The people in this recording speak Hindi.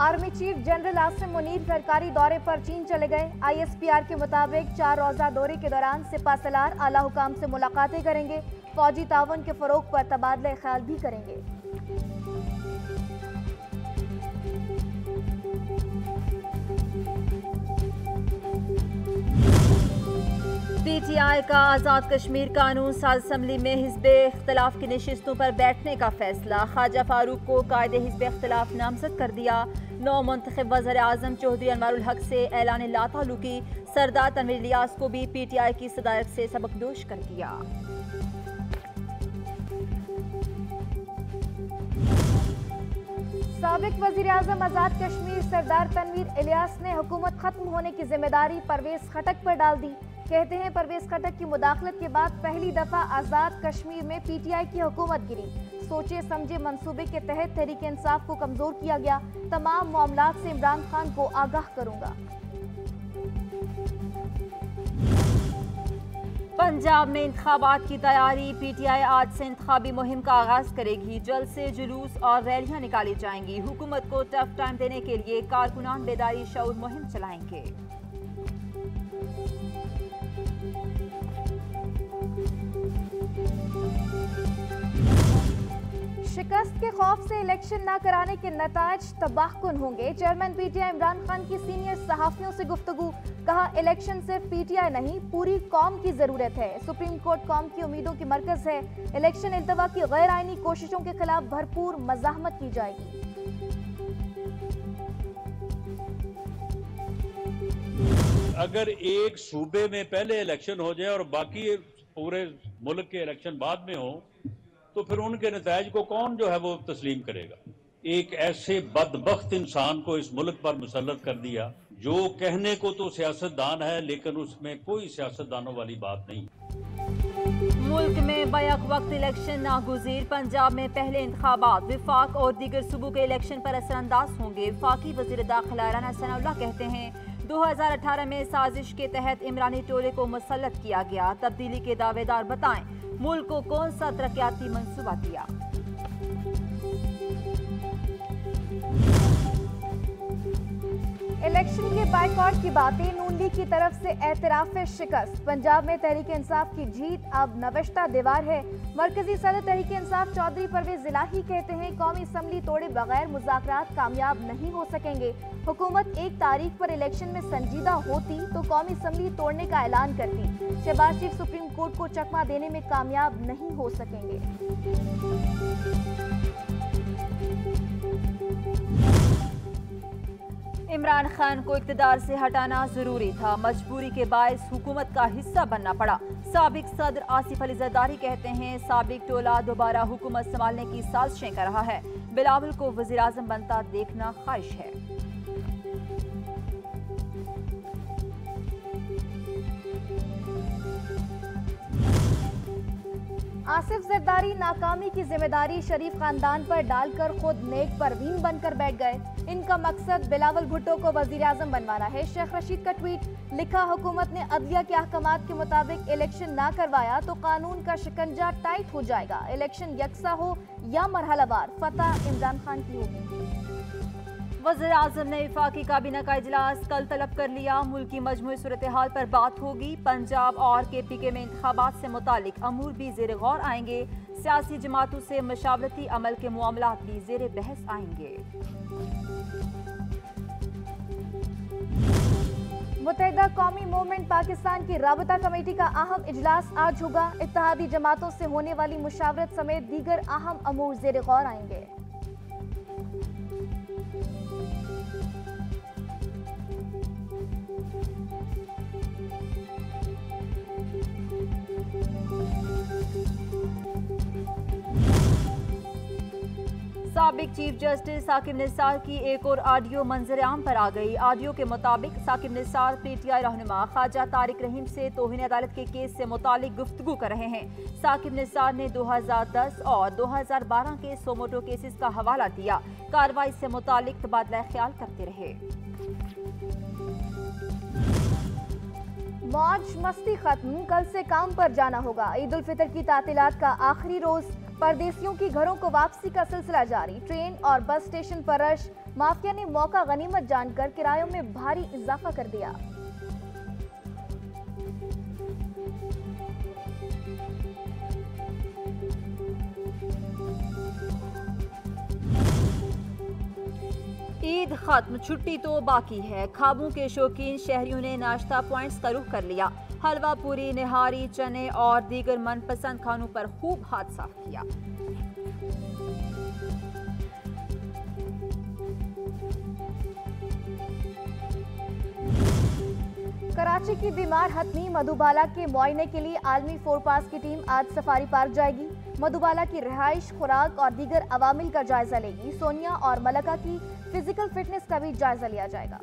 Army chief general Asim Munir सरकारी दौरे पर चीन चले गए। ISPR के मुताबिक 4 रोज़ा दौरे के दौरान सिपा सलार आला हुकाम से मुलाकातें करेंगे। फौजी ताउन के फरोग पर तबादला ख्याल भी करेंगे। PTI का आज़ाद कश्मीर कानून साज असम्बली में हिज़्ब इख्तिलाफ की नशिस्तों पर बैठने का फैसला। ख्वाजा फारूक को कायदे हिज़्ब इख्तिलाफ नामजद कर दिया। नौ मुंतखब वज़ीर आज़म चौधरी अनवारुल हक से ऐलान लातालुकी। सरदार तनवीर इलियास को भी PTI की सदारत से सबकदोश कर दिया। साबिक वज़ीर आज़म आज़ाद कश्मीर सरदार तनवीर इलियास ने हुकूमत खत्म होने की जिम्मेदारी परवेज खटक पर डाल दी। कहते हैं परवेज खटक की मुदाखलत के बाद पहली दफा आज़ाद कश्मीर में PTI की हुकूमत गिरी। सोचे समझे मंसूबे के तहत तहरीक इंसाफ को कमजोर किया गया। तमाम मामलात से इमरान खान को आगाह करूंगा। पंजाब में इंतखाबात की तैयारी। PTI आज से इंतखाबी मुहिम का आगाज करेगी। जल्द से जुलूस और रैलियां निकाली जाएंगी। हुकूमत को टफ टाइम देने के लिए कारकुनान बेदारी शऊर मुहिम चलाएंगे। शिकस्त के खौफ से इलेक्शन न कराने के नताज तबाहकुन होंगे। चेयरमैन PTI इमरान खान की सीनियर सहाफियों से गुफ्तगू। कहा इलेक्शन सिर्फ PTI नहीं पूरी कौम की जरूरत है। सुप्रीम कोर्ट कौम की उम्मीदों की मरकज है। इलेक्शन इंतवा की गैर आईनी कोशिशों के खिलाफ भरपूर मज़ाहमत की जाएगी। अगर एक सूबे में पहले इलेक्शन हो जाए और बाकी पूरे मुल्क के इलेक्शन बाद में हो तो फिर उनके नतायज को कौन जो है वो तस्लीम करेगा। एक ऐसे बदबख्त इंसान को इस मुल्क पर मुसल्लत कर दिया जो कहने को तो सियासतदान है लेकिन उसमें कोई सियासतदानों वाली बात नहीं। मुल्क में बैक वक्त इलेक्शन नागुज़ीर। पंजाब में पहले इंतखाबात विफाक और दीगर सूबों के इलेक्शन पर असरअंदाज होंगे। वफाकी वज़ीर दाखिला राना सनाउल्लाह कहते हैं 2018 में साजिश के तहत इमरानी टोले को मुसल्लत किया गया। तब्दीली के दावेदार बताएं मुल्क को कौन सा तरक्याती मंसूबा दिया। इलेक्शन के बायकॉट की बातें नून लीग की तरफ से एतराफ शिकस्त। पंजाब में तहरीक इंसाफ की जीत अब नवश्ता दीवार है। मरकजी सदर तहरीक इंसाफ चौधरी परवेज इलाही कहते हैं कौमी असम्बली तोड़े बगैर मुज़ाकरात कामयाब नहीं हो सकेंगे। हुकूमत 1 तारीख पर इलेक्शन में संजीदा होती तो कौमी असम्बली तोड़ने का ऐलान करती। शहबाज शरीफ सुप्रीम कोर्ट को चकमा देने में कामयाब नहीं हो सकेंगे। इमरान खान को इक़्तिदार से हटाना जरूरी था। मजबूरी के बायस हुकूमत का हिस्सा बनना पड़ा। साबिक सदर आसिफ अली जरदारी कहते हैं साबिक टोला दोबारा हुकूमत संभालने की साजिशें कर रहा है। बिलावल को वज़ीर आज़म बनता देखना ख्वाहिश है। आसिफ जरदारी नाकामी की जिम्मेदारी शरीफ खानदान पर डालकर खुद नेक परवीन बनकर बैठ गए। इनका मकसद बिलावल भुट्टो को वजीर आजम बनवाना है। शेख रशीद का ट्वीट लिखा हुकूमत ने अदलिया के अहकामात के मुताबिक इलेक्शन ना करवाया तो कानून का शिकंजा टाइट हो जाएगा। इलेक्शन यकसा हो या मरहलावार फतह इमरान खान की होगी। वज़ीर आज़म ने वफाकी काबीना का इजलास कल तलब कर लिया। मुल्की मजमूई सूरत हाल पर बात होगी। पंजाब और KPK में इंतखाबात से मुतालिक अमूर भी ज़ेर गौर आएंगे। सियासी जमातों से मशावरती अमल के मामलात भी ज़ेर बहस आएंगे। मुत्तहिदा कौमी मूवमेंट पाकिस्तान की राबता कमेटी का अहम इजलास आज होगा। इत्तेहादी जमातों से होने वाली मुशावरत समेत दीगर अहम अमूर ज़ेर गौर आएंगे। साबिक चीफ जस्टिस साकिब निसार की एक और ऑडियो मंजर आम पर आ गई। ऑडियो के मुताबिक साकिब निसार PTI रहनुमा ख्वाजा तारिक रहीम से तौहीन अदालत के केस से मुतालिक गुफ्तगू कर रहे हैं। साकिब निसार ने 2010 और 2012 के सोमोटो केसेस का हवाला दिया। कार्रवाई से मुतालिक तबादला ख्याल करते रहे। मौज मस्ती खत्म, कल से काम पर जाना होगा। ईद उल फितर की तातीलात का आखिरी रोज, परदेसियों की घरों को वापसी का सिलसिला जारी। ट्रेन और बस स्टेशन पर रश, माफिया ने मौका गनीमत जानकर किरायों में भारी इजाफा कर दिया। ईद खत्म, छुट्टी तो बाकी है। खाबों के शौकीन शहरियों ने नाश्ता पॉइंट्स का रुख कर लिया। हलवा पूरी, निहारी, चने और दीगर मनपसंद खानों पर खूब हाथ साफ किया। कराची की बीमार हथनी मधुबाला के मुआयने के लिए आलमी फोरपास की टीम आज सफारी पार्क जाएगी। मधुबाला की रिहाइश, खुराक और दीगर अवामिल का जायजा लेगी। सोनिया और मलका की फिजिकल फिटनेस का भी जायजा लिया जाएगा।